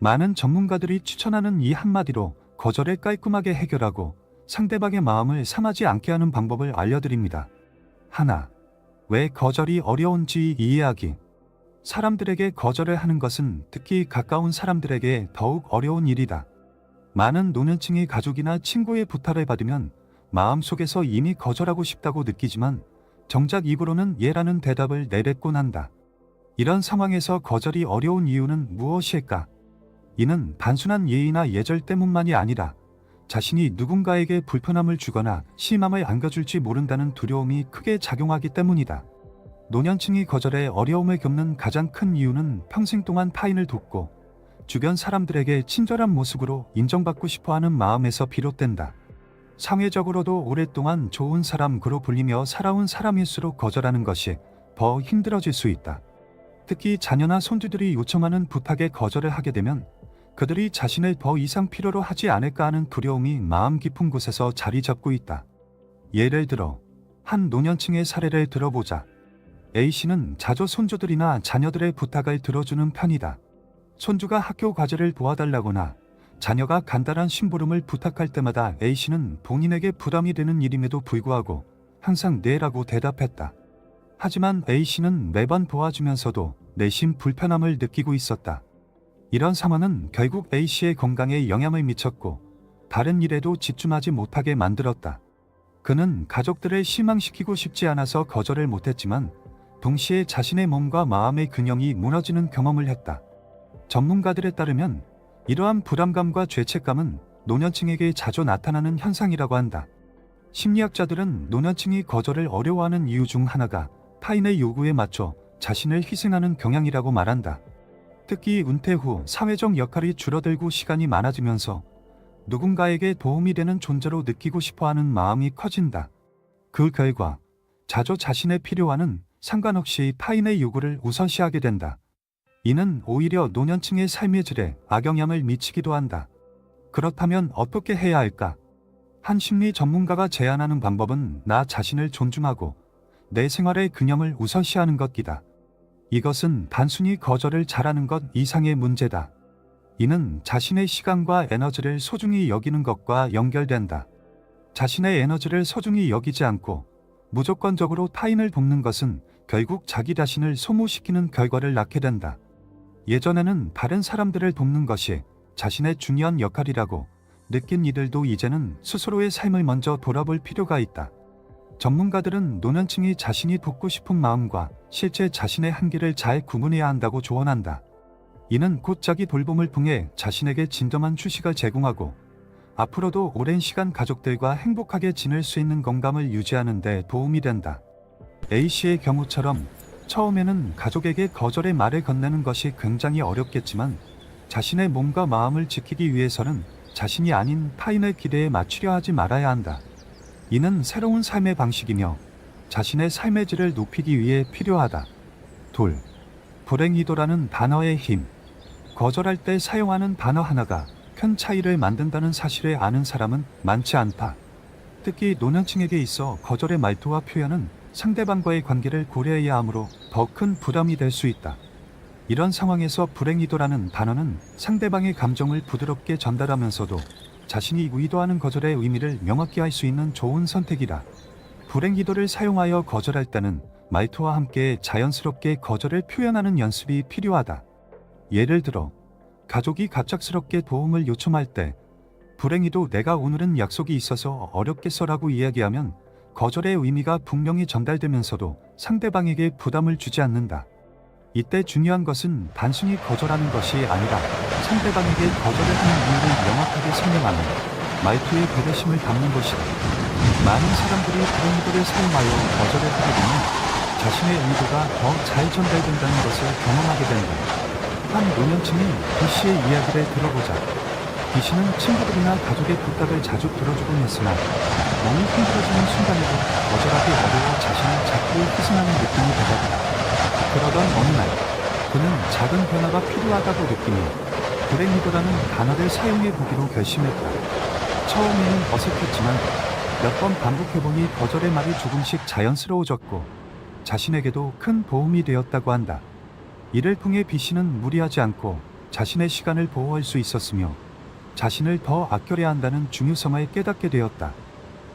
많은 전문가들이 추천하는 이 한마디로 거절을 깔끔하게 해결하고 상대방의 마음을 상하지 않게 하는 방법을 알려드립니다. 하나, 왜 거절이 어려운지 이해하기. 사람들에게 거절을 하는 것은 특히 가까운 사람들에게 더욱 어려운 일이다. 많은 노년층이 가족이나 친구의 부탁을 받으면 마음속에서 이미 거절하고 싶다고 느끼지만 정작 입으로는 예라는 대답을 내뱉곤 한다. 이런 상황에서 거절이 어려운 이유는 무엇일까? 이는 단순한 예의나 예절 때문만이 아니라 자신이 누군가에게 불편함을 주거나 실망을 안겨줄지 모른다는 두려움이 크게 작용하기 때문이다. 노년층이 거절에 어려움을 겪는 가장 큰 이유는 평생 동안 타인을 돕고 주변 사람들에게 친절한 모습으로 인정받고 싶어하는 마음에서 비롯된다. 사회적으로도 오랫동안 좋은 사람으로 불리며 살아온 사람일수록 거절하는 것이 더 힘들어질 수 있다. 특히 자녀나 손주들이 요청하는 부탁에 거절을 하게 되면 그들이 자신을 더 이상 필요로 하지 않을까 하는 두려움이 마음 깊은 곳에서 자리 잡고 있다. 예를 들어 한 노년층의 사례를 들어보자. A씨는 자주 손주들이나 자녀들의 부탁을 들어주는 편이다. 손주가 학교 과제를 도와달라거나 자녀가 간단한 심부름을 부탁할 때마다 A씨는 본인에게 부담이 되는 일임에도 불구하고 항상 네라고 대답했다. 하지만 A씨는 매번 도와주면서도 내심 불편함을 느끼고 있었다. 이런 상황은 결국 A씨의 건강에 영향을 미쳤고 다른 일에도 집중하지 못하게 만들었다. 그는 가족들을 실망시키고 싶지 않아서 거절을 못했지만 동시에 자신의 몸과 마음의 균형이 무너지는 경험을 했다. 전문가들에 따르면 이러한 불안감과 죄책감은 노년층에게 자주 나타나는 현상이라고 한다. 심리학자들은 노년층이 거절을 어려워하는 이유 중 하나가 타인의 요구에 맞춰 자신을 희생하는 경향이라고 말한다. 특히 은퇴 후 사회적 역할이 줄어들고 시간이 많아지면서 누군가에게 도움이 되는 존재로 느끼고 싶어하는 마음이 커진다. 그 결과 자주 자신의 필요와는 상관없이 타인의 요구를 우선시하게 된다. 이는 오히려 노년층의 삶의 질에 악영향을 미치기도 한다. 그렇다면 어떻게 해야 할까? 한 심리 전문가가 제안하는 방법은 나 자신을 존중하고 내 생활의 균형을 우선시하는 것이다. 이것은 단순히 거절을 잘하는 것 이상의 문제다. 이는 자신의 시간과 에너지를 소중히 여기는 것과 연결된다. 자신의 에너지를 소중히 여기지 않고 무조건적으로 타인을 돕는 것은 결국 자기 자신을 소모시키는 결과를 낳게 된다. 예전에는 다른 사람들을 돕는 것이 자신의 중요한 역할이라고 느낀 이들도 이제는 스스로의 삶을 먼저 돌아볼 필요가 있다. 전문가들은 노년층이 자신이 돕고 싶은 마음과 실제 자신의 한계를 잘 구분해야 한다고 조언한다. 이는 곧 자기 돌봄을 통해 자신에게 진정한 휴식을 제공하고 앞으로도 오랜 시간 가족들과 행복하게 지낼 수 있는 건강을 유지하는 데 도움이 된다. A씨의 경우처럼 처음에는 가족에게 거절의 말을 건네는 것이 굉장히 어렵겠지만 자신의 몸과 마음을 지키기 위해서는 자신이 아닌 타인의 기대에 맞추려 하지 말아야 한다. 이는 새로운 삶의 방식이며 자신의 삶의 질을 높이기 위해 필요하다. 둘, 불행이도라는 단어의 힘. 거절할 때 사용하는 단어 하나가 큰 차이를 만든다는 사실을 아는 사람은 많지 않다. 특히 노년층에게 있어 거절의 말투와 표현은 상대방과의 관계를 고려해야 하므로 더 큰 부담이 될 수 있다. 이런 상황에서 불행이도라는 단어는 상대방의 감정을 부드럽게 전달하면서도 자신이 의도하는 거절의 의미를 명확히 할 수 있는 좋은 선택이다. 불행이도를 사용하여 거절할 때는 말투와 함께 자연스럽게 거절을 표현하는 연습이 필요하다. 예를 들어 가족이 갑작스럽게 도움을 요청할 때 불행히도 내가 오늘은 약속이 있어서 어렵겠어라고 이야기하면 거절의 의미가 분명히 전달되면서도 상대방에게 부담을 주지 않는다. 이때 중요한 것은 단순히 거절하는 것이 아니라 상대방에게 거절을 하는 이유를 명확하게 설명하는 말투의 배려심을 담는 것이다. 많은 사람들이 불행이도를 사용하여 거절을 하게 되면 자신의 의도가 더 잘 전달된다는 것을 경험하게 된다. 한 노년층이 B씨의 이야기를 들어보자. B씨는 친구들이나 가족의 부탁을 자주 들어주곤 했으나 너무 힘들어지는 순간에도 거절하기 어려워 자신을 자꾸 희생하는 느낌이 받았다. 그러던 어느 날 그는 작은 변화가 필요하다고 느끼며 불행이도라는 단어를 사용해 보기로 결심했다. 처음에는 어색했지만 몇 번 반복해보니 거절의 말이 조금씩 자연스러워졌고 자신에게도 큰 도움이 되었다고 한다. 이를 통해 B씨는 무리하지 않고 자신의 시간을 보호할 수 있었으며 자신을 더 아껴야 한다는 중요성을 깨닫게 되었다.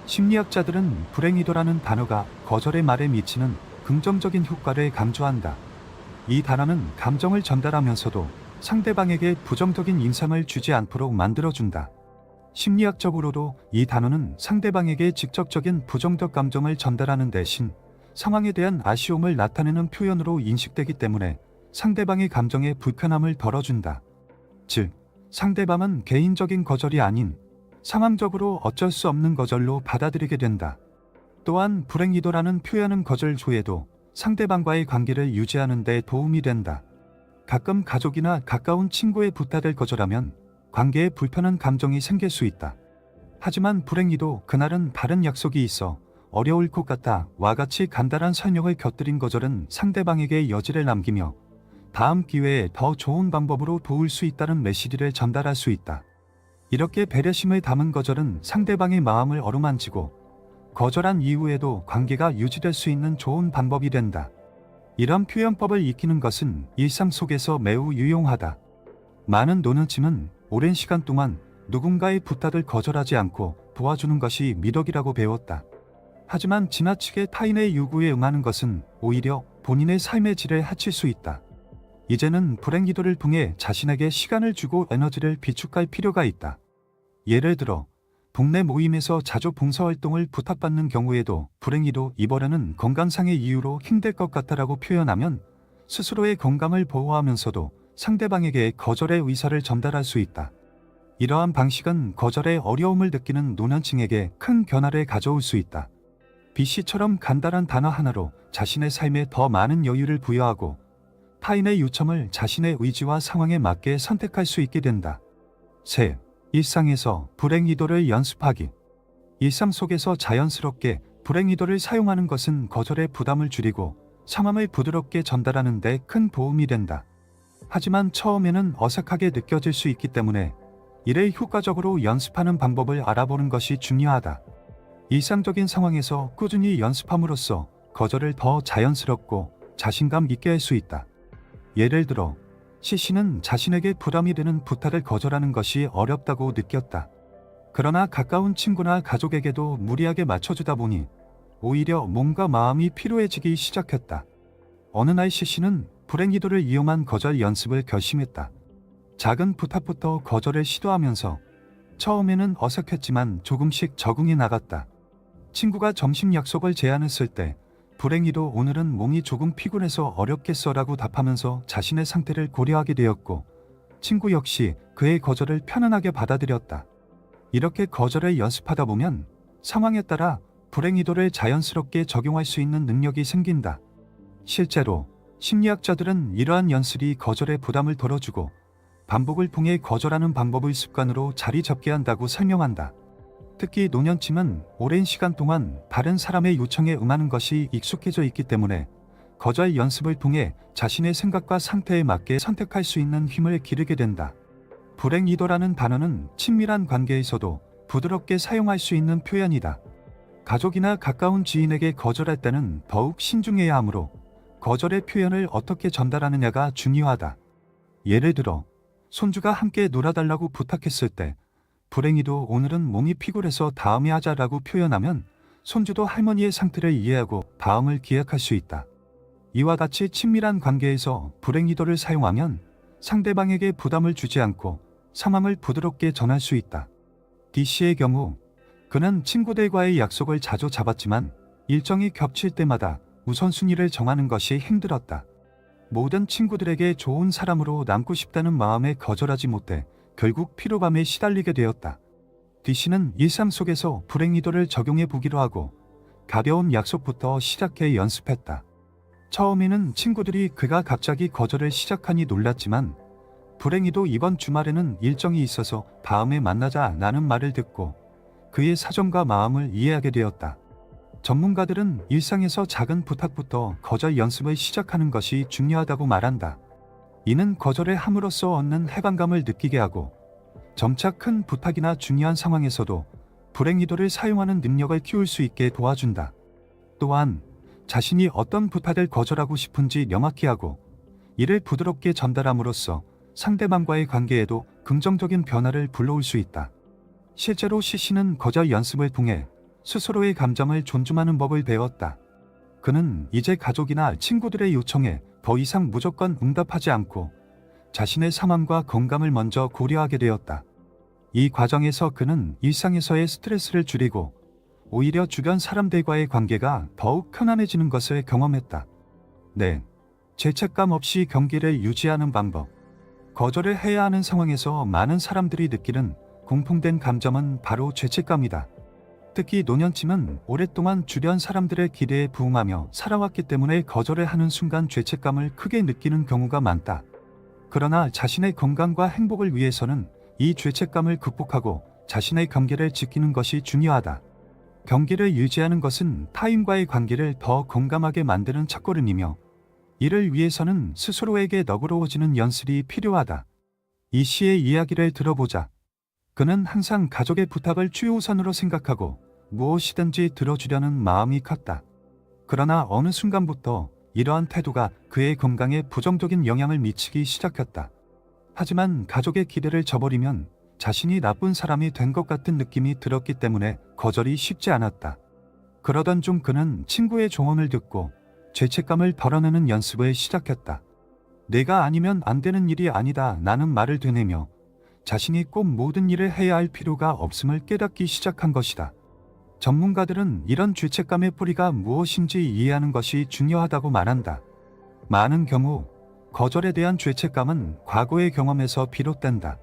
심리학자들은 불행이도라는 단어가 거절의 말에 미치는 긍정적인 효과를 강조한다. 이 단어는 감정을 전달하면서도 상대방에게 부정적인 인상을 주지 않도록 만들어준다. 심리학적으로도 이 단어는 상대방에게 직접적인 부정적 감정을 전달하는 대신 상황에 대한 아쉬움을 나타내는 표현으로 인식되기 때문에 상대방의 감정에 불편함을 덜어준다. 즉, 상대방은 개인적인 거절이 아닌 상황적으로 어쩔 수 없는 거절로 받아들이게 된다. 또한 불행이도라는 표현은 거절 후에도 상대방과의 관계를 유지하는 데 도움이 된다. 가끔 가족이나 가까운 친구의 부탁을 거절하면 관계에 불편한 감정이 생길 수 있다. 하지만 불행히도 그날은 다른 약속이 있어 어려울 것 같다와 같이 간단한 설명을 곁들인 거절은 상대방에게 여지를 남기며 다음 기회에 더 좋은 방법으로 도울 수 있다는 메시지를 전달할 수 있다. 이렇게 배려심을 담은 거절은 상대방의 마음을 어루만지고 거절한 이후에도 관계가 유지될 수 있는 좋은 방법이 된다. 이런 표현법을 익히는 것은 일상 속에서 매우 유용하다. 많은 노년층은 오랜 시간 동안 누군가의 부탁을 거절하지 않고 도와주는 것이 미덕이라고 배웠다. 하지만 지나치게 타인의 요구에 응하는 것은 오히려 본인의 삶의 질을 해칠 수 있다. 이제는 불행기도를 통해 자신에게 시간을 주고 에너지를 비축할 필요가 있다. 예를 들어 동네 모임에서 자주 봉사활동을 부탁받는 경우에도 불행히도 이번에는 건강상의 이유로 힘들 것 같다라고 표현하면 스스로의 건강을 보호하면서도 상대방에게 거절의 의사를 전달할 수 있다. 이러한 방식은 거절의 어려움을 느끼는 노년층에게 큰 변화를 가져올 수 있다. BC처럼 간단한 단어 하나로 자신의 삶에 더 많은 여유를 부여하고 타인의 요청을 자신의 의지와 상황에 맞게 선택할 수 있게 된다. 셋. 일상에서 불행이도를 연습하기. 일상 속에서 자연스럽게 불행이도를 사용하는 것은 거절의 부담을 줄이고 상황을 부드럽게 전달하는 데 큰 도움이 된다. 하지만 처음에는 어색하게 느껴질 수 있기 때문에 이를 효과적으로 연습하는 방법을 알아보는 것이 중요하다. 일상적인 상황에서 꾸준히 연습함으로써 거절을 더 자연스럽고 자신감 있게 할 수 있다. 예를 들어 C씨는 자신에게 부담이 되는 부탁을 거절하는 것이 어렵다고 느꼈다. 그러나 가까운 친구나 가족에게도 무리하게 맞춰주다 보니 오히려 몸과 마음이 피로해지기 시작했다. 어느 날 C씨는 불행이도를 이용한 거절 연습을 결심했다. 작은 부탁부터 거절을 시도하면서 처음에는 어색했지만 조금씩 적응해 나갔다. 친구가 점심 약속을 제안했을 때 불행히도 오늘은 몸이 조금 피곤해서 어렵겠어라고 답하면서 자신의 상태를 고려하게 되었고 친구 역시 그의 거절을 편안하게 받아들였다. 이렇게 거절을 연습하다 보면 상황에 따라 불행히도를 자연스럽게 적용할 수 있는 능력이 생긴다. 실제로 심리학자들은 이러한 연습이 거절의 부담을 덜어주고 반복을 통해 거절하는 방법을 습관으로 자리 잡게 한다고 설명한다. 특히 노년층은 오랜 시간 동안 다른 사람의 요청에 응하는 것이 익숙해져 있기 때문에 거절 연습을 통해 자신의 생각과 상태에 맞게 선택할 수 있는 힘을 기르게 된다. 불행이도라는 단어는 친밀한 관계에서도 부드럽게 사용할 수 있는 표현이다. 가족이나 가까운 지인에게 거절할 때는 더욱 신중해야 하므로 거절의 표현을 어떻게 전달하느냐가 중요하다. 예를 들어 손주가 함께 놀아달라고 부탁했을 때 불행히도 오늘은 몸이 피곤해서 다음에 하자라고 표현하면 손주도 할머니의 상태를 이해하고 다음을 기약할 수 있다. 이와 같이 친밀한 관계에서 불행히도를 사용하면 상대방에게 부담을 주지 않고 상황을 부드럽게 전할 수 있다. D씨의 경우 그는 친구들과의 약속을 자주 잡았지만 일정이 겹칠 때마다 우선순위를 정하는 것이 힘들었다. 모든 친구들에게 좋은 사람으로 남고 싶다는 마음에 거절하지 못해 결국 피로감에 시달리게 되었다. D씨는 일상 속에서 불행이도를 적용해 보기로 하고 가벼운 약속부터 시작해 연습했다. 처음에는 친구들이 그가 갑자기 거절을 시작하니 놀랐지만 불행히도 이번 주말에는 일정이 있어서 다음에 만나자라는 말을 듣고 그의 사정과 마음을 이해하게 되었다. 전문가들은 일상에서 작은 부탁부터 거절 연습을 시작하는 것이 중요하다고 말한다. 이는 거절을 함으로써 얻는 해방감을 느끼게 하고 점차 큰 부탁이나 중요한 상황에서도 불행이도를 사용하는 능력을 키울 수 있게 도와준다. 또한 자신이 어떤 부탁을 거절하고 싶은지 명확히 하고 이를 부드럽게 전달함으로써 상대방과의 관계에도 긍정적인 변화를 불러올 수 있다. 실제로 시신은 거절 연습을 통해 스스로의 감정을 존중하는 법을 배웠다. 그는 이제 가족이나 친구들의 요청에 더 이상 무조건 응답하지 않고 자신의 상황과 건강을 먼저 고려하게 되었다. 이 과정에서 그는 일상에서의 스트레스를 줄이고 오히려 주변 사람들과의 관계가 더욱 편안해지는 것을 경험했다. 네, 죄책감 없이 경계를 유지하는 방법. 거절을 해야 하는 상황에서 많은 사람들이 느끼는 공통된 감정은 바로 죄책감이다. 특히 노년층은 오랫동안 주변 사람들의 기대에 부응하며 살아왔기 때문에 거절을 하는 순간 죄책감을 크게 느끼는 경우가 많다. 그러나 자신의 건강과 행복을 위해서는 이 죄책감을 극복하고 자신의 경계를 지키는 것이 중요하다. 경계를 유지하는 것은 타인과의 관계를 더 건강하게 만드는 첫걸음이며 이를 위해서는 스스로에게 너그러워지는 연습이 필요하다. 이 시의 이야기를 들어보자. 그는 항상 가족의 부탁을 최우선으로 생각하고 무엇이든지 들어주려는 마음이 컸다. 그러나 어느 순간부터 이러한 태도가 그의 건강에 부정적인 영향을 미치기 시작했다. 하지만 가족의 기대를 저버리면 자신이 나쁜 사람이 된 것 같은 느낌이 들었기 때문에 거절이 쉽지 않았다. 그러던 중 그는 친구의 조언을 듣고 죄책감을 덜어내는 연습을 시작했다. 내가 아니면 안 되는 일이 아니다 라는 말을 되뇌며 자신이 꼭 모든 일을 해야 할 필요가 없음을 깨닫기 시작한 것이다. 전문가들은 이런 죄책감의 뿌리가 무엇인지 이해하는 것이 중요하다고 말한다. 많은 경우 거절에 대한 죄책감은 과거의 경험에서 비롯된다.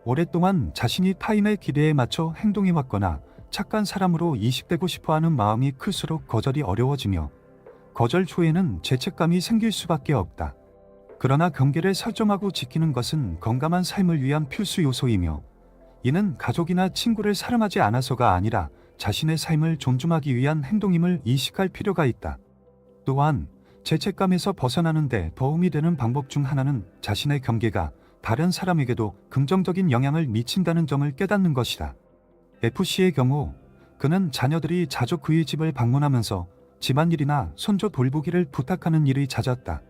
오랫동안 자신이 타인의 기대에 맞춰 행동해왔거나 착한 사람으로 이식되고 싶어하는 마음이 클수록 거절이 어려워지며 거절 초에는 죄책감이 생길 수밖에 없다. 그러나 경계를 설정하고 지키는 것은 건강한 삶을 위한 필수 요소이며 이는 가족이나 친구를 사랑하지 않아서가 아니라 자신의 삶을 존중하기 위한 행동임을 이식할 필요가 있다. 또한 죄책감에서 벗어나는 데 도움이 되는 방법 중 하나는 자신의 경계가 다른 사람에게도 긍정적인 영향을 미친다는 점을 깨닫는 것이다. FC의 경우 그는 자녀들이 자주 그의 집을 방문하면서 집안일이나 손주 돌보기를 부탁하는 일이 잦았다.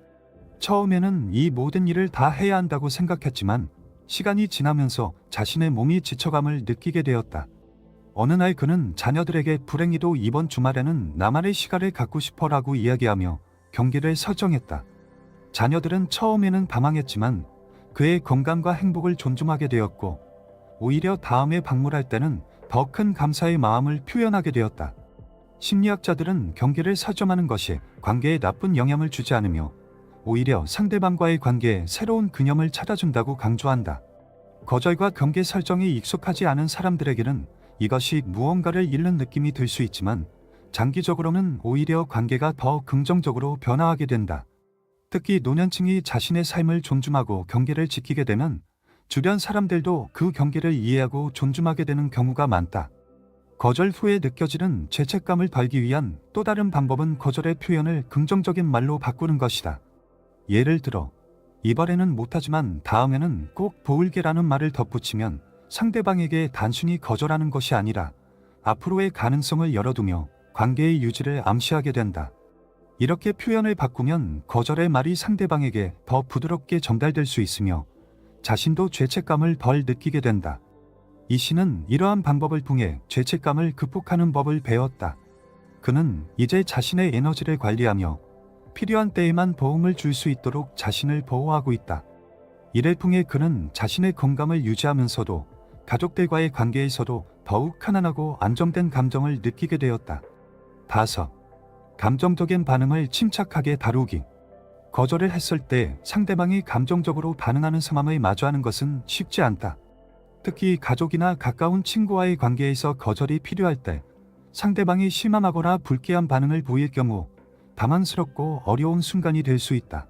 처음에는 이 모든 일을 다 해야 한다고 생각했지만 시간이 지나면서 자신의 몸이 지쳐감을 느끼게 되었다. 어느 날 그는 자녀들에게 불행히도 이번 주말에는 나만의 시간을 갖고 싶어라고 이야기하며 경계를 설정했다. 자녀들은 처음에는 당황했지만 그의 건강과 행복을 존중하게 되었고 오히려 다음에 방문할 때는 더 큰 감사의 마음을 표현하게 되었다. 심리학자들은 경계를 설정하는 것이 관계에 나쁜 영향을 주지 않으며 오히려 상대방과의 관계에 새로운 균형을 찾아준다고 강조한다. 거절과 경계 설정이 익숙하지 않은 사람들에게는 이것이 무언가를 잃는 느낌이 들 수 있지만 장기적으로는 오히려 관계가 더 긍정적으로 변화하게 된다. 특히 노년층이 자신의 삶을 존중하고 경계를 지키게 되면 주변 사람들도 그 경계를 이해하고 존중하게 되는 경우가 많다. 거절 후에 느껴지는 죄책감을 덜기 위한 또 다른 방법은 거절의 표현을 긍정적인 말로 바꾸는 것이다. 예를 들어 이번에는 못하지만 다음에는 꼭 도울게라는 말을 덧붙이면 상대방에게 단순히 거절하는 것이 아니라 앞으로의 가능성을 열어두며 관계의 유지를 암시하게 된다. 이렇게 표현을 바꾸면 거절의 말이 상대방에게 더 부드럽게 전달될 수 있으며 자신도 죄책감을 덜 느끼게 된다. 이 씨는 이러한 방법을 통해 죄책감을 극복하는 법을 배웠다. 그는 이제 자신의 에너지를 관리하며 필요한 때에만 도움을 줄 수 있도록 자신을 보호하고 있다. 이를 통해 그는 자신의 건강을 유지하면서도 가족들과의 관계에서도 더욱 편안하고 안정된 감정을 느끼게 되었다. 5. 감정적인 반응을 침착하게 다루기. 거절을 했을 때 상대방이 감정적으로 반응하는 상황을 마주하는 것은 쉽지 않다. 특히 가족이나 가까운 친구와의 관계에서 거절이 필요할 때 상대방이 실망하거나 불쾌한 반응을 보일 경우 당황스럽고 어려운 순간이 될 수 있다.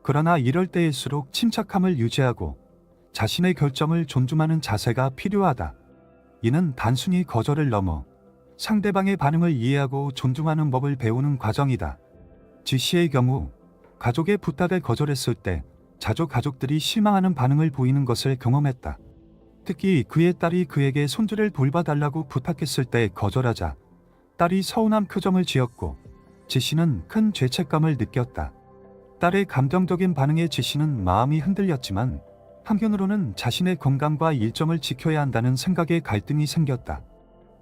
그러나 이럴 때일수록 침착함을 유지하고 자신의 결정을 존중하는 자세가 필요하다. 이는 단순히 거절을 넘어 상대방의 반응을 이해하고 존중하는 법을 배우는 과정이다. 지씨의 경우 가족의 부탁에 거절했을 때 자주 가족들이 실망하는 반응을 보이는 것을 경험했다. 특히 그의 딸이 그에게 손주를 돌봐달라고 부탁했을 때 거절하자 딸이 서운한 표정을 지었고 지씨는 큰 죄책감을 느꼈다. 딸의 감정적인 반응에 지씨는 마음이 흔들렸지만 한편으로는 자신의 건강과 일정을 지켜야 한다는 생각에 갈등이 생겼다.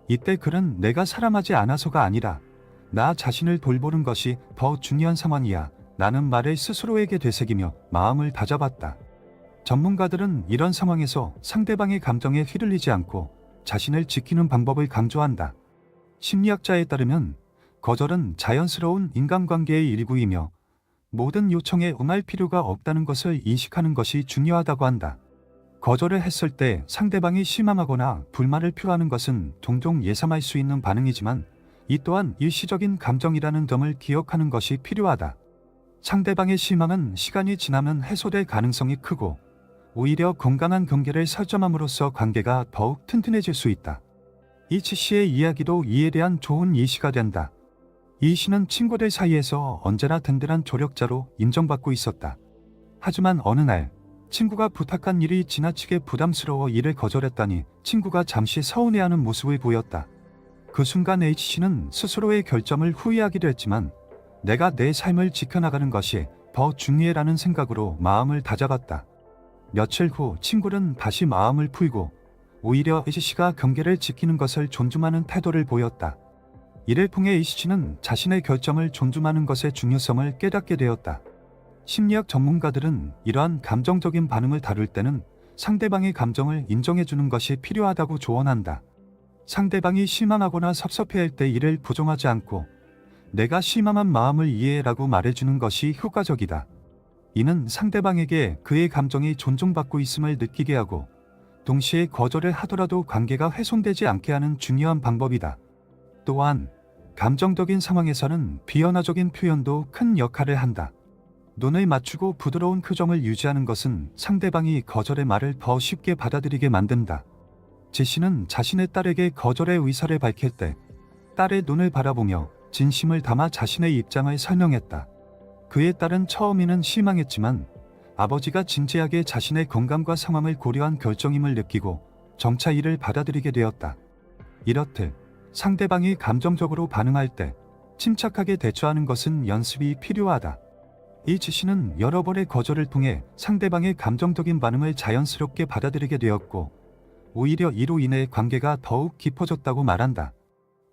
이때 그는 내가 사람하지 않아서가 아니라 나 자신을 돌보는 것이 더 중요한 상황이야 라는 말을 스스로에게 되새기며 마음을 다잡았다. 전문가들은 이런 상황에서 상대방의 감정에 휘둘리지 않고 자신을 지키는 방법을 강조한다. 심리학자에 따르면 거절은 자연스러운 인간관계의 일부이며 모든 요청에 응할 필요가 없다는 것을 인식하는 것이 중요하다고 한다. 거절을 했을 때 상대방이 실망하거나 불만을 표하는 것은 종종 예상할 수 있는 반응이지만 이 또한 일시적인 감정이라는 점을 기억하는 것이 필요하다. 상대방의 실망은 시간이 지나면 해소될 가능성이 크고 오히려 건강한 경계를 설정함으로써 관계가 더욱 튼튼해질 수 있다. 이치 씨의 이야기도 이에 대한 좋은 예시가 된다. 이 씨는 친구들 사이에서 언제나 든든한 조력자로 인정받고 있었다. 하지만 어느 날 친구가 부탁한 일이 지나치게 부담스러워 일을 거절했다니 친구가 잠시 서운해하는 모습을 보였다. 그 순간 H씨는 스스로의 결정을 후회하기도 했지만 내가 내 삶을 지켜나가는 것이 더 중요해라는 생각으로 마음을 다잡았다. 며칠 후 친구는 다시 마음을 풀고 오히려 H씨가 경계를 지키는 것을 존중하는 태도를 보였다. 이를 통해 H씨는 자신의 결정을 존중하는 것의 중요성을 깨닫게 되었다. 심리학 전문가들은 이러한 감정적인 반응을 다룰 때는 상대방의 감정을 인정해주는 것이 필요하다고 조언한다. 상대방이 실망하거나 섭섭해할 때 이를 부정하지 않고 내가 실망한 마음을 이해해라고 말해주는 것이 효과적이다. 이는 상대방에게 그의 감정이 존중받고 있음을 느끼게 하고 동시에 거절을 하더라도 관계가 훼손되지 않게 하는 중요한 방법이다. 또한 감정적인 상황에서는 비언어적인 표현도 큰 역할을 한다. 눈을 맞추고 부드러운 표정을 유지하는 것은 상대방이 거절의 말을 더 쉽게 받아들이게 만든다. 제 씨는 자신의 딸에게 거절의 의사를 밝힐 때 딸의 눈을 바라보며 진심을 담아 자신의 입장을 설명했다. 그의 딸은 처음에는 실망했지만 아버지가 진지하게 자신의 건강과 상황을 고려한 결정임을 느끼고 점차 이를 받아들이게 되었다. 이렇듯 상대방이 감정적으로 반응할 때 침착하게 대처하는 것은 연습이 필요하다. H 씨는 여러 번의 거절을 통해 상대방의 감정적인 반응을 자연스럽게 받아들이게 되었고 오히려 이로 인해 관계가 더욱 깊어졌다고 말한다.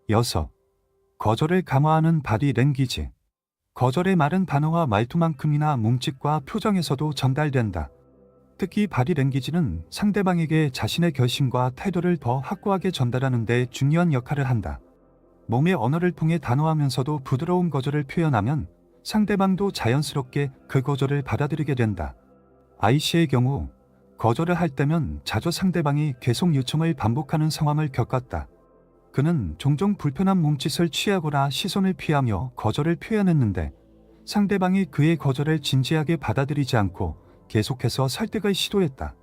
6. 거절을 강화하는 바디 랭귀지. 거절의 말은 단어와 말투만큼이나 몸짓과 표정에서도 전달된다. 특히 바디 랭귀지는 상대방에게 자신의 결심과 태도를 더 확고하게 전달하는 데 중요한 역할을 한다. 몸의 언어를 통해 단호하면서도 부드러운 거절을 표현하면 상대방도 자연스럽게 그 거절을 받아들이게 된다. I씨의 경우 거절을 할 때면 자주 상대방이 계속 요청을 반복하는 상황을 겪었다. 그는 종종 불편한 몸짓을 취하거나 시선을 피하며 거절을 표현했는데 상대방이 그의 거절을 진지하게 받아들이지 않고 계속해서 설득을 시도했다.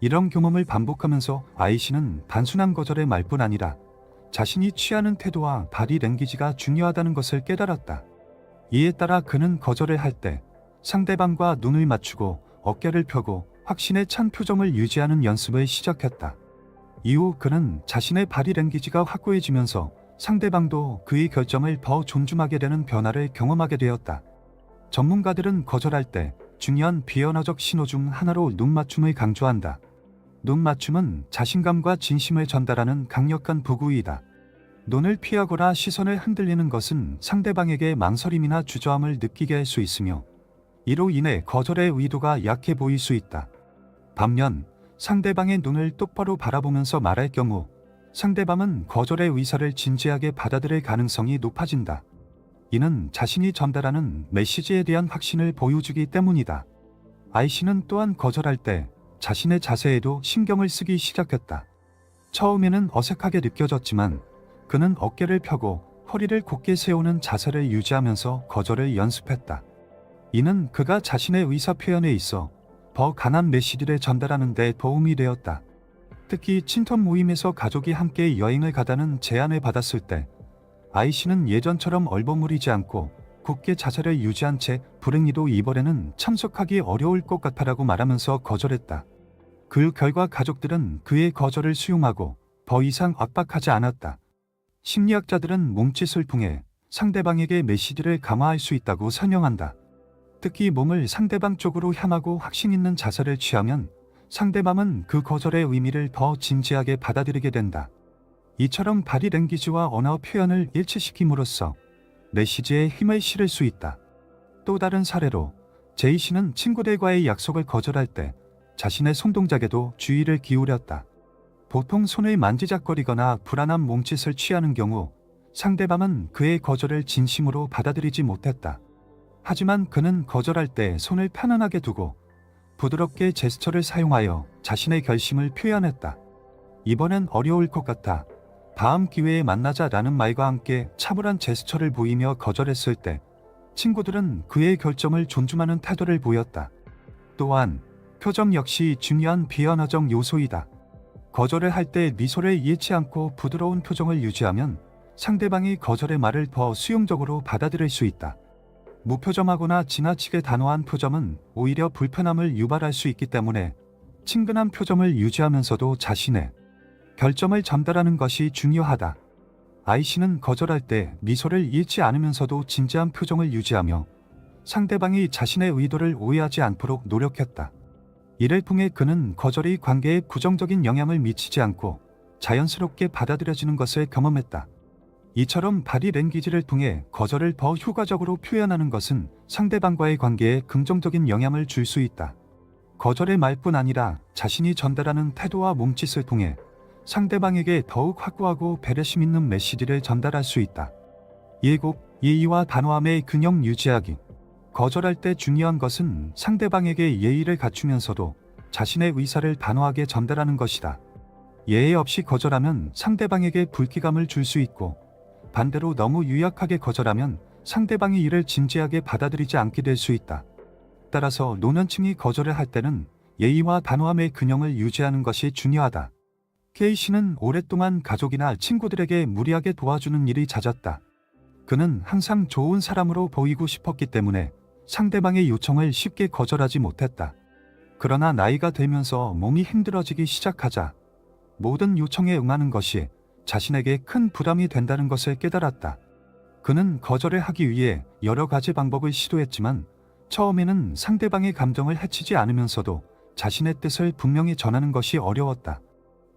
이런 경험을 반복하면서 I씨는 단순한 거절의 말뿐 아니라 자신이 취하는 태도와 바디 랭귀지가 중요하다는 것을 깨달았다. 이에 따라 그는 거절을 할 때 상대방과 눈을 맞추고 어깨를 펴고 확신에 찬 표정을 유지하는 연습을 시작했다. 이후 그는 자신의 바디 랭귀지가 확고해지면서 상대방도 그의 결정을 더 존중하게 되는 변화를 경험하게 되었다. 전문가들은 거절할 때 중요한 비언어적 신호 중 하나로 눈 맞춤을 강조한다. 눈 맞춤은 자신감과 진심을 전달하는 강력한 부구이다. 눈을 피하거나 시선을 흔들리는 것은 상대방에게 망설임이나 주저함을 느끼게 할 수 있으며 이로 인해 거절의 의도가 약해 보일 수 있다. 반면 상대방의 눈을 똑바로 바라보면서 말할 경우 상대방은 거절의 의사를 진지하게 받아들일 가능성이 높아진다. 이는 자신이 전달하는 메시지에 대한 확신을 보여주기 때문이다. I씨는 또한 거절할 때 자신의 자세에도 신경을 쓰기 시작했다. 처음에는 어색하게 느껴졌지만 그는 어깨를 펴고 허리를 곧게 세우는 자세를 유지하면서 거절을 연습했다. 이는 그가 자신의 의사 표현에 있어 더 강한 메시지를 전달하는 데 도움이 되었다. 특히 친척 모임에서 가족이 함께 여행을 가다는 제안을 받았을 때 I씨는 예전처럼 얼버무리지 않고 굳게 자세를 유지한 채 불행히도 이번에는 참석하기 어려울 것 같아라고 말하면서 거절했다. 그 결과 가족들은 그의 거절을 수용하고 더 이상 압박하지 않았다. 심리학자들은 몸짓을 통해 상대방에게 메시지를 강화할 수 있다고 설명한다. 특히 몸을 상대방 쪽으로 향하고 확신 있는 자세를 취하면 상대방은 그 거절의 의미를 더 진지하게 받아들이게 된다. 이처럼 바디 랭귀지와 언어 표현을 일치시킴으로써 메시지에 힘을 실을 수 있다. 또 다른 사례로 제이 씨는 친구들과의 약속을 거절할 때 자신의 손동작에도 주의를 기울였다. 보통 손을 만지작거리거나 불안한 몸짓을 취하는 경우 상대방은 그의 거절을 진심으로 받아들이지 못했다. 하지만 그는 거절할 때 손을 편안하게 두고 부드럽게 제스처를 사용하여 자신의 결심을 표현했다. 이번엔 어려울 것 같아. 다음 기회에 만나자라는 말과 함께 차분한 제스처를 보이며 거절했을 때 친구들은 그의 결정을 존중하는 태도를 보였다. 또한 표정 역시 중요한 비언어적 요소이다. 거절을 할 때 미소를 잃지 않고 부드러운 표정을 유지하면 상대방이 거절의 말을 더 수용적으로 받아들일 수 있다. 무표정하거나 지나치게 단호한 표정은 오히려 불편함을 유발할 수 있기 때문에 친근한 표정을 유지하면서도 자신의 결점을 전달하는 것이 중요하다. 아이 씨는 거절할 때 미소를 잃지 않으면서도 진지한 표정을 유지하며 상대방이 자신의 의도를 오해하지 않도록 노력했다. 이를 통해 그는 거절이 관계에 부정적인 영향을 미치지 않고 자연스럽게 받아들여지는 것을 경험했다. 이처럼 바디 랭귀지를 통해 거절을 더 효과적으로 표현하는 것은 상대방과의 관계에 긍정적인 영향을 줄 수 있다. 거절의 말뿐 아니라 자신이 전달하는 태도와 몸짓을 통해 상대방에게 더욱 확고하고 배려심 있는 메시지를 전달할 수 있다. 7. 예의와 단호함의 균형 유지하기. 거절할 때 중요한 것은 상대방에게 예의를 갖추면서도 자신의 의사를 단호하게 전달하는 것이다. 예의 없이 거절하면 상대방에게 불쾌감을 줄 수 있고 반대로 너무 유약하게 거절하면 상대방이 이를 진지하게 받아들이지 않게 될 수 있다. 따라서 노년층이 거절을 할 때는 예의와 단호함의 균형을 유지하는 것이 중요하다. K씨는 오랫동안 가족이나 친구들에게 무리하게 도와주는 일이 잦았다. 그는 항상 좋은 사람으로 보이고 싶었기 때문에 상대방의 요청을 쉽게 거절하지 못했다. 그러나 나이가 들면서 몸이 힘들어지기 시작하자 모든 요청에 응하는 것이 자신에게 큰 부담이 된다는 것을 깨달았다. 그는 거절을 하기 위해 여러 가지 방법을 시도했지만 처음에는 상대방의 감정을 해치지 않으면서도 자신의 뜻을 분명히 전하는 것이 어려웠다.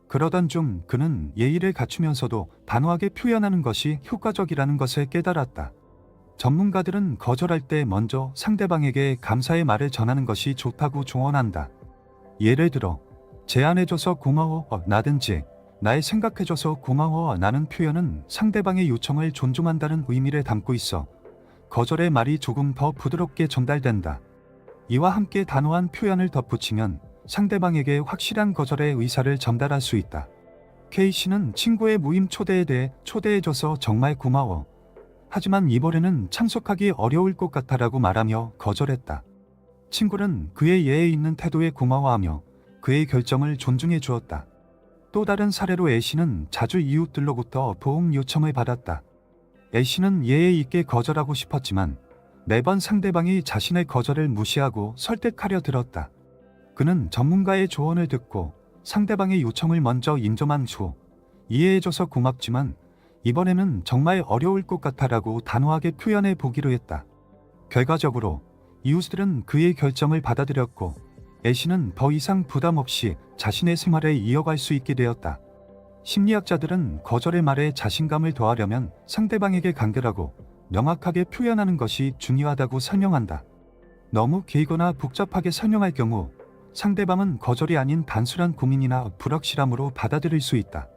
그러던 중 그는 예의를 갖추면서도 단호하게 표현하는 것이 효과적이라는 것을 깨달았다. 전문가들은 거절할 때 먼저 상대방에게 감사의 말을 전하는 것이 좋다고 조언한다. 예를 들어 제안해줘서 고마워 나든지 날 생각해줘서 고마워 나는 표현은 상대방의 요청을 존중한다는 의미를 담고 있어 거절의 말이 조금 더 부드럽게 전달된다. 이와 함께 단호한 표현을 덧붙이면 상대방에게 확실한 거절의 의사를 전달할 수 있다. K씨는 친구의 모임 초대에 대해 초대해줘서 정말 고마워. 하지만 이번에는 참석하기 어려울 것 같아라고 말하며 거절했다. 친구는 그의 예의 있는 태도에 고마워하며 그의 결정을 존중해 주었다. 또 다른 사례로 A씨는 자주 이웃들로부터 도움 요청을 받았다. A씨는 예의 있게 거절하고 싶었지만 매번 상대방이 자신의 거절을 무시하고 설득하려 들었다. 그는 전문가의 조언을 듣고 상대방의 요청을 먼저 인정한 후 이해해줘서 고맙지만 이번에는 정말 어려울 것 같아라고 단호하게 표현해 보기로 했다. 결과적으로 이웃들은 그의 결정을 받아들였고 A씨는 더 이상 부담 없이 자신의 생활을 이어갈 수 있게 되었다. 심리학자들은 거절의 말에 자신감을 더하려면 상대방에게 간결하고 명확하게 표현하는 것이 중요하다고 설명한다. 너무 길거나 복잡하게 설명할 경우 상대방은 거절이 아닌 단순한 고민이나 불확실함으로 받아들일 수 있다.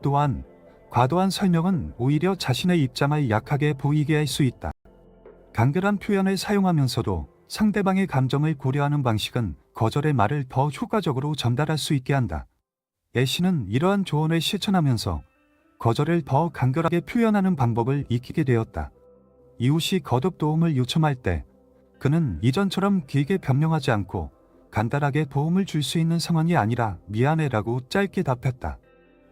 또한 과도한 설명은 오히려 자신의 입장을 약하게 보이게 할 수 있다. 간결한 표현을 사용하면서도 상대방의 감정을 고려하는 방식은 거절의 말을 더 효과적으로 전달할 수 있게 한다. A씨는 이러한 조언을 실천하면서 거절을 더 간결하게 표현하는 방법을 익히게 되었다. 이웃이 거듭 도움을 요청할 때 그는 이전처럼 길게 변명하지 않고 간단하게 도움을 줄 수 있는 상황이 아니라 미안해라고 짧게 답했다.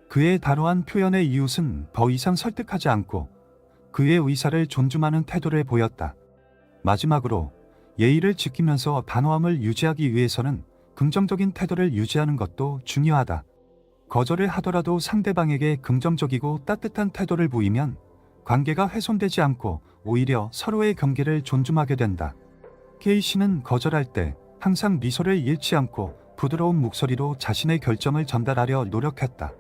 그의 단호한 표현에 이웃은 더 이상 설득하지 않고 그의 의사를 존중하는 태도를 보였다. 마지막으로 예의를 지키면서 단호함을 유지하기 위해서는 긍정적인 태도를 유지하는 것도 중요하다. 거절을 하더라도 상대방에게 긍정적이고 따뜻한 태도를 보이면 관계가 훼손되지 않고 오히려 서로의 경계를 존중하게 된다. K씨는 거절할 때 항상 미소를 잃지 않고 부드러운 목소리로 자신의 결정을 전달하려 노력했다.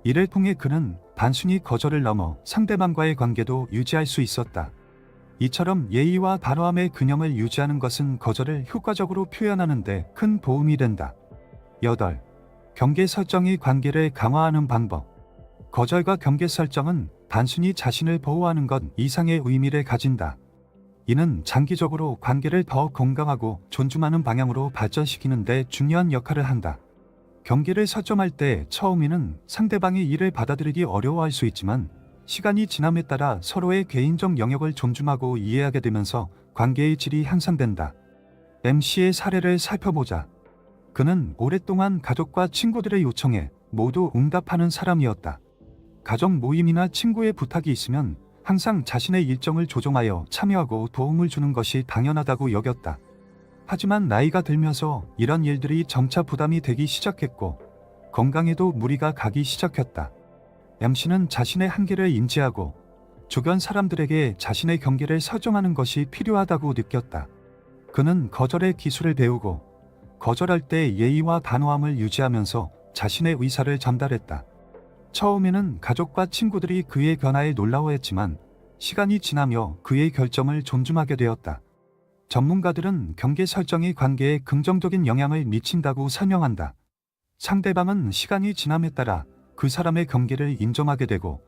이를 통해 그는 단순히 거절을 넘어 상대방과의 관계도 유지할 수 있었다. 이처럼 예의와 단호함의 균형을 유지하는 것은 거절을 효과적으로 표현하는 데 큰 도움이 된다. 8. 경계 설정이 관계를 강화하는 방법. 거절과 경계 설정은 단순히 자신을 보호하는 것 이상의 의미를 가진다. 이는 장기적으로 관계를 더 건강하고 존중하는 방향으로 발전시키는 데 중요한 역할을 한다. 경계를 설정할 때 처음에는 상대방이 이를 받아들이기 어려워할 수 있지만 시간이 지남에 따라 서로의 개인적 영역을 존중하고 이해하게 되면서 관계의 질이 향상된다. MC의 사례를 살펴보자. 그는 오랫동안 가족과 친구들의 요청에 모두 응답하는 사람이었다. 가족 모임이나 친구의 부탁이 있으면 항상 자신의 일정을 조정하여 참여하고 도움을 주는 것이 당연하다고 여겼다. 하지만 나이가 들면서 이런 일들이 점차 부담이 되기 시작했고 건강에도 무리가 가기 시작했다. MC는 자신의 한계를 인지하고 주변 사람들에게 자신의 경계를 설정하는 것이 필요하다고 느꼈다. 그는 거절의 기술을 배우고 거절할 때 예의와 단호함을 유지하면서 자신의 의사를 전달했다. 처음에는 가족과 친구들이 그의 변화에 놀라워했지만 시간이 지나며 그의 결정을 존중하게 되었다. 전문가들은 경계 설정이 관계에 긍정적인 영향을 미친다고 설명한다. 상대방은 시간이 지남에 따라 그 사람의 경계를 인정하게 되고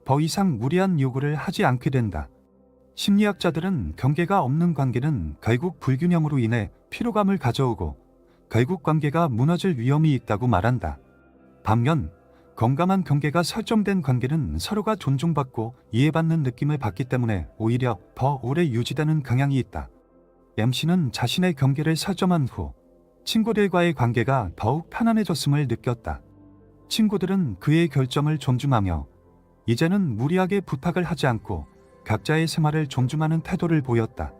더 이상 무리한 요구를 하지 않게 된다. 심리학자들은 경계가 없는 관계는 결국 불균형으로 인해 피로감을 가져오고 결국 관계가 무너질 위험이 있다고 말한다. 반면 건강한 경계가 설정된 관계는 서로가 존중받고 이해받는 느낌을 받기 때문에 오히려 더 오래 유지되는 경향이 있다. MC는 자신의 경계를 설정한 후 친구들과의 관계가 더욱 편안해졌음을 느꼈다. 친구들은 그의 결정을 존중하며 이제는 무리하게 부탁을 하지 않고 각자의 생활을 존중하는 태도를 보였다.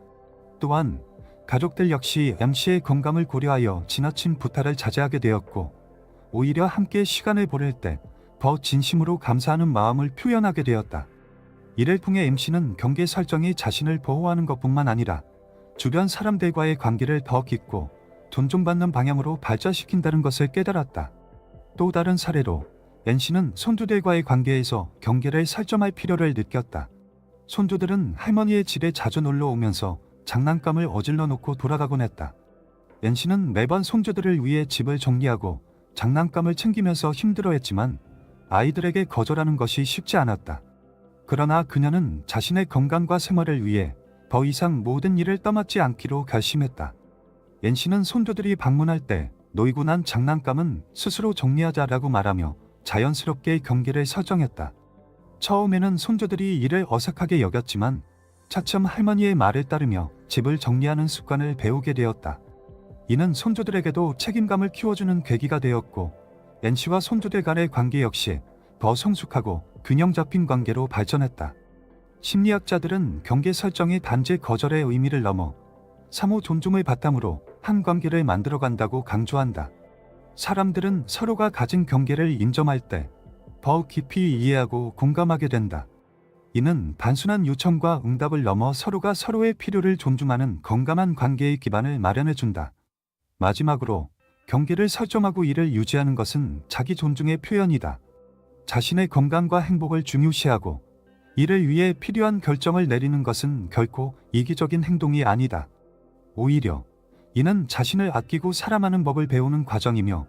또한 가족들 역시 MC의 건강을 고려하여 지나친 부탁을 자제하게 되었고 오히려 함께 시간을 보낼 때 더 진심으로 감사하는 마음을 표현하게 되었다. 이를 통해 MC는 경계 설정이 자신을 보호하는 것뿐만 아니라 주변 사람들과의 관계를 더 깊고 존중받는 방향으로 발전시킨다는 것을 깨달았다. 또 다른 사례로 NC는 손주들과의 관계에서 경계를 설정할 필요를 느꼈다. 손주들은 할머니의 집에 자주 놀러 오면서 장난감을 어질러 놓고 돌아가곤 했다. NC는 매번 손주들을 위해 집을 정리하고 장난감을 챙기면서 힘들어했지만 아이들에게 거절하는 것이 쉽지 않았다. 그러나 그녀는 자신의 건강과 생활을 위해 더 이상 모든 일을 떠맡지 않기로 결심했다. NC는 손주들이 방문할 때 놓이고 난 장난감은 스스로 정리하자라고 말하며 자연스럽게 경계를 설정했다. 처음에는 손주들이 이를 어색하게 여겼지만 차츰 할머니의 말을 따르며 집을 정리하는 습관을 배우게 되었다. 이는 손주들에게도 책임감을 키워주는 계기가 되었고 NC와 손주들 간의 관계 역시 더 성숙하고 균형 잡힌 관계로 발전했다. 심리학자들은 경계 설정이 단지 거절의 의미를 넘어 상호 존중을 바탕으로 한 관계를 만들어간다고 강조한다. 사람들은 서로가 가진 경계를 인정할 때 더욱 깊이 이해하고 공감하게 된다. 이는 단순한 요청과 응답을 넘어 서로가 서로의 필요를 존중하는 건강한 관계의 기반을 마련해준다. 마지막으로 경계를 설정하고 이를 유지하는 것은 자기 존중의 표현이다. 자신의 건강과 행복을 중요시하고 이를 위해 필요한 결정을 내리는 것은 결코 이기적인 행동이 아니다. 오히려 이는 자신을 아끼고 사랑하는 법을 배우는 과정이며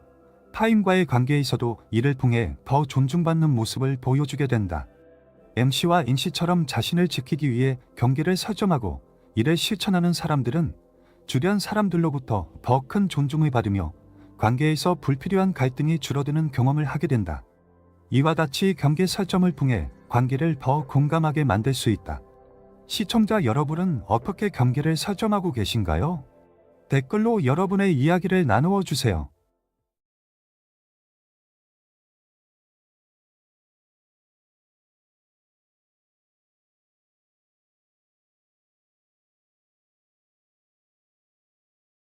타인과의 관계에서도 이를 통해 더 존중받는 모습을 보여주게 된다. MC와 NC처럼 자신을 지키기 위해 경계를 설정하고 이를 실천하는 사람들은 주변 사람들로부터 더 큰 존중을 받으며 관계에서 불필요한 갈등이 줄어드는 경험을 하게 된다. 이와 같이 경계 설정을 통해 관계를 더 공감하게 만들 수 있다. 시청자 여러분은 어떻게 경계를 설정하고 계신가요? 댓글로 여러분의 이야기를 나누어 주세요.